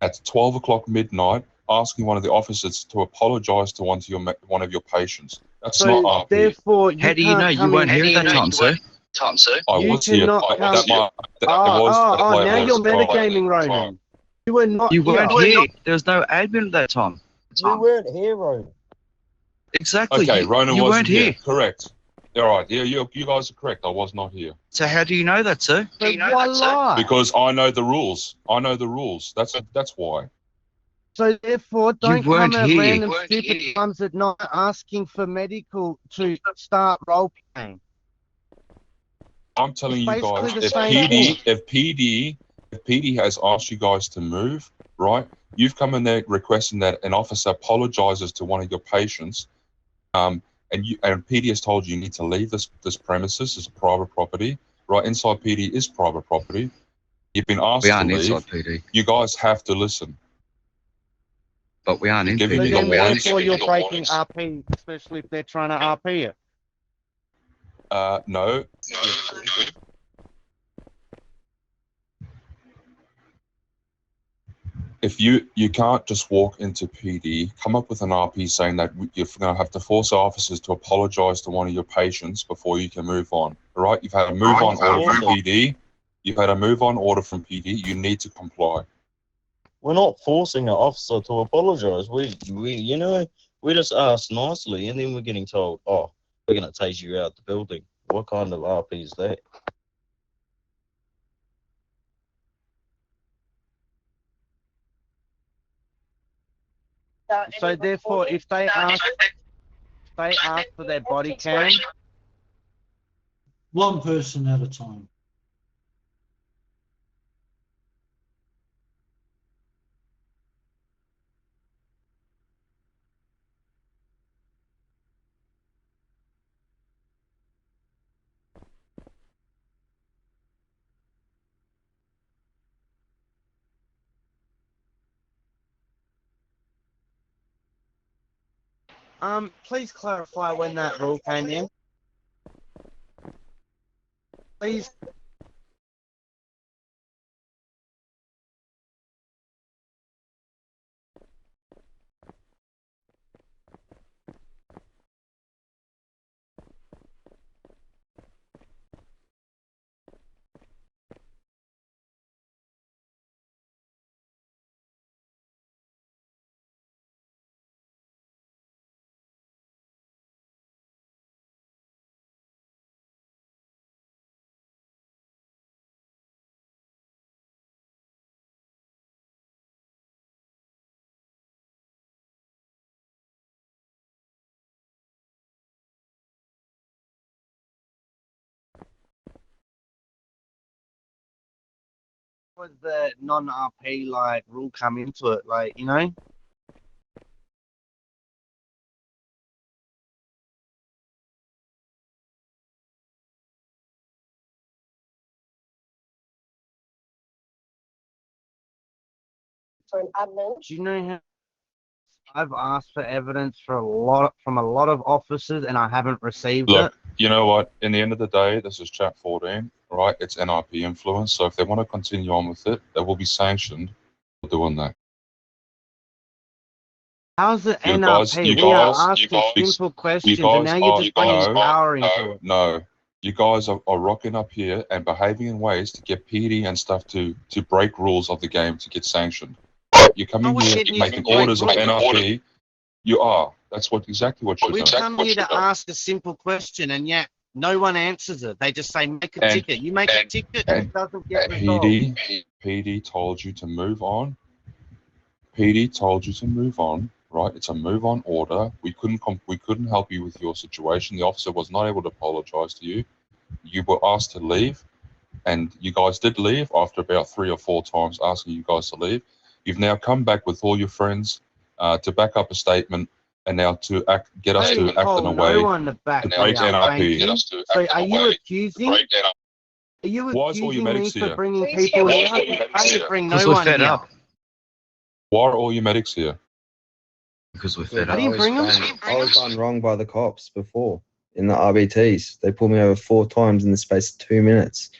at 12 o'clock midnight asking one of the officers to apologise to one of your patients. That's not So RP. therefore, you How do you know? can't You come weren't in. here at that time, sir. I You was here. cannot come. Now You're metagaming, Ronan. You were not You here. weren't here. There was no admin at that time. We weren't here, Ronan. Exactly. Okay, Ronan you wasn't weren't here. Correct. All right. Yeah, you guys are correct. I was not here. So how do you know that, sir? So why lie? Because I know the rules. That's why. So therefore, don't weren't come at here. random stupid times at night asking for medical to start role playing. I'm telling you guys, basically the same thing. if PD has asked you guys to move, right? You've come in there requesting that an officer apologizes to one of your patients, and PD has told you need to leave this premises as a private property, right? Inside PD is private property. You've been asked to leave. Inside PD. You guys have to listen. But we aren't in Giving So you PD. then the warnings. therefore you're breaking RP, especially if they're trying to RP it. No. If you can't just walk into PD, come up with an RP saying that you're going to have to force officers to apologise to one of your patients before you can move on. All right? You've had a move on order from PD. You've had a move on order from PD. You need to comply. We're not forcing an officer to apologise. We just asked nicely, and then we're getting told, "Oh, we're going to tase you out the building." What kind of RP is that? So therefore, if they ask for their body cam, One person at a time. please clarify when that rule came in. Please. Was the non-RP like rule come into it, like, you know? For an admin. Do you know how I've asked for evidence from a lot of officers and I haven't received Look, it? you know what? In the end of the day, this is Chat 14, right? It's NRP influence. So if they want to continue on with it, they will be sanctioned for doing that. How's it You NRP? guys- We are asking simple questions and now you're just bringing power into it. No. You guys are rocking up here and behaving in ways to get PD and stuff to break rules of the game to get sanctioned. You're coming here making orders of NRP. You are. That's exactly what you're We've doing. come here to ask a simple question and yet no one answers it. They just say make a ticket. You make a ticket and it doesn't get resolved. PD told you to move on. PD told you to move on, right? It's a move on order. We couldn't help you with your situation. The officer was not able to apologize to you. You were asked to leave, and you guys did leave after about 3 or 4 times asking you guys to leave. You've now come back with all your friends to back up a statement and now to get us to act in a way to break NRP. So are you accusing? Are you Why is all your accusing me medics for here? bringing people here? I didn't bring no Because we're one fed here. up. Why are all your medics here? Because we're fed I up. didn't bring them. I was done wrong by the cops before in the RBTs. They pulled me over 4 times in the space of 2 minutes.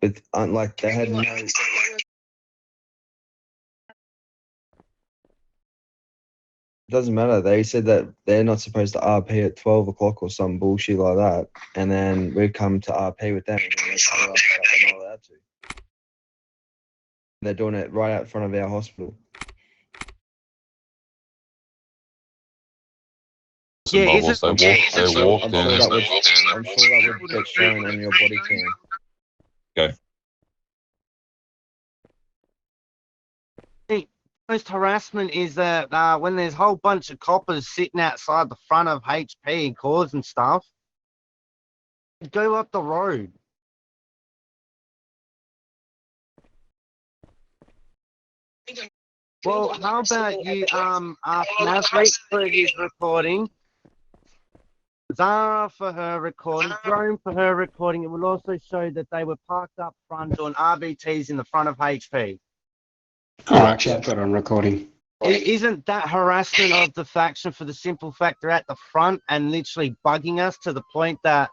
With like they had no Doesn't matter. They said that they're not supposed to RP at 12 o'clock or some bullshit like that. And then we come to RP with them. And then they tell us that we're not allowed to. They're doing it right out front of our hospital. Yeah, Bubbles, isn't- they walked I'm in. sure that would get shown on your body cam. Okay. Most harassment is that when there's a whole bunch of coppers sitting outside the front of HP causing stuff, go up the road. Well, how about you ask Maverick for his recording, Zara for her recording, Drone for her recording. It will also show that they were parked up front doing RBTs in the front of HP. Correct. Yeah, I've got it on recording. Isn't that harassment of the faction for the simple fact they're at the front and literally bugging us to the point that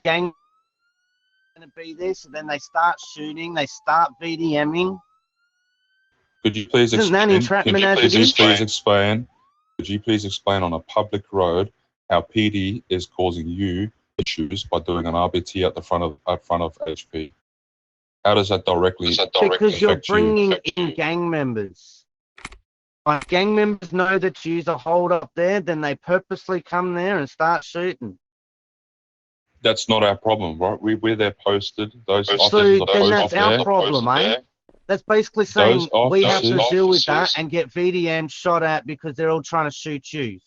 gang going to be there, so then they start shooting, they start VDMing. Could you please Isn't that entrapment as it is? Could you please explain on a public road how PD is causing you issues by doing an RBT at the front of HP? How does that directly Because you're affect you? bringing in gang members. If gang members know that you's a hold up there, then they purposely come there and start shooting. That's not our problem, right? We're there posted. Those So officers are then posted that's our there. problem, eh? That's basically saying Those we have to officers- deal with that and get VDM shot at because they're all trying to shoot you.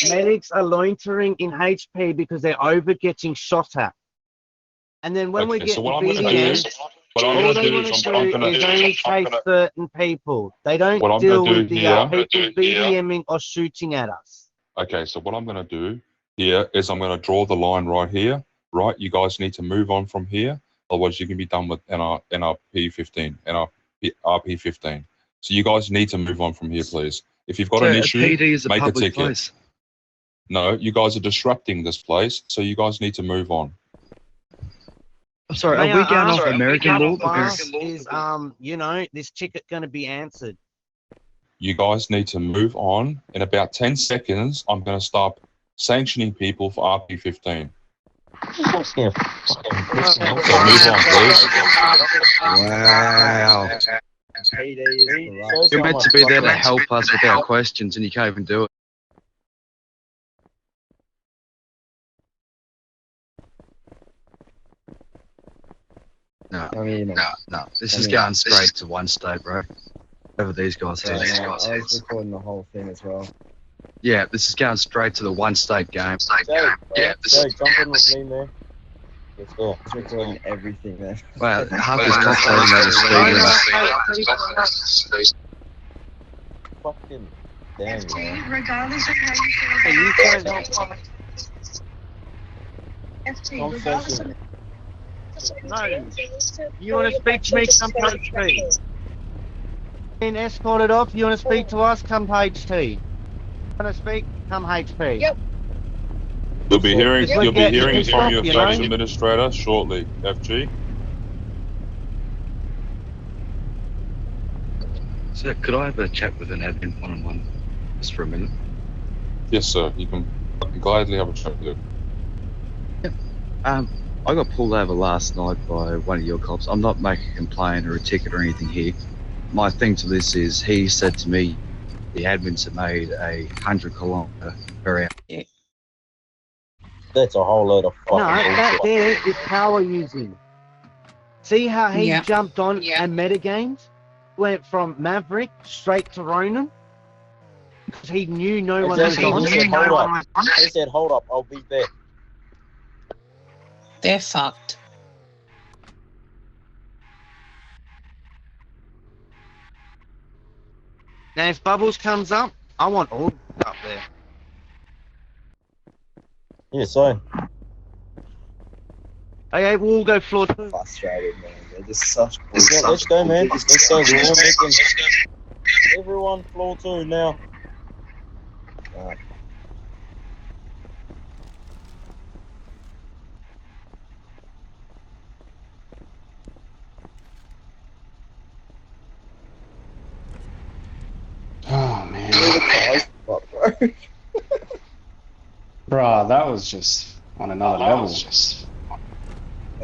Medics are loitering in HP because they're over getting shot at. And then when we Okay, get so the what I'm gonna do VDM, is, what I'm all gonna they do want is to I'm do gonna is only chase certain people. They don't What I'm deal gonna do with the here- people VDMing or shooting at us. Okay, so what I'm going to do here is I'm going to draw the line right here, right? You guys need to move on from here, otherwise you can be done with NRP15, RP15. So you guys need to move on from here, please. If you've got So an a issue, PD is a make a public ticket. place. No, you guys are disrupting this place, so you guys need to move on. I'm sorry, May are we I going ask off American how law? fast Because is this ticket going to be answered? You guys need to move on. In about 10 seconds, I'm going to start sanctioning people for RP15. Just gonna fucking piss me off. So move on, please. wow, PD is corrupt. Shows you're how meant to much be there to fucking- help us with our questions, and you can't even do it. No, I mean, no, this is going straight to one state, bro. Whatever these guys do. I was recording the whole thing as well. Yeah, this is going straight to the one state game. Joe, Yeah, Joe, jump in with me, man. Let's go. I was recording everything there. Well, half his cops don't know the speed limit. Fucking damn, man. Regardless of how you feel You about don't it, FT, Don't regardless session. of No. You want to speak to me, come page T. Been escorted off, you want to speak to us, come page T. Want to speak, come HP. Yep. You'll be hearing, Just you'll be get hearing pissed from off, your you know? faction administrator shortly, FG. So, could I have a chat with an admin one-on-one just for a minute? Yes, sir. You can gladly have a chat with him. I got pulled over last night by one of your cops. I'm not making a complaint or a ticket or anything here. My thing to this is, he said to me, the admins have made 100 per hour. That's a whole load of No, fucking that bullshit. there is power using. See how he Yeah. jumped on Yeah. and metagames? Went from Maverick straight to Ronan? Because he knew no one was Exactly. on. He said, hold up. He said, hold up, I'll be back. They're fucked. Now, if Bubbles comes up, I want all up there. Yeah, so Okay, we'll all go floor 2. Frustrated, man. They're just such. Let's go, man. Let's go. We're all making... Everyone, floor 2 now. Oh man, Fuck, bro. bruh, that was just on another level.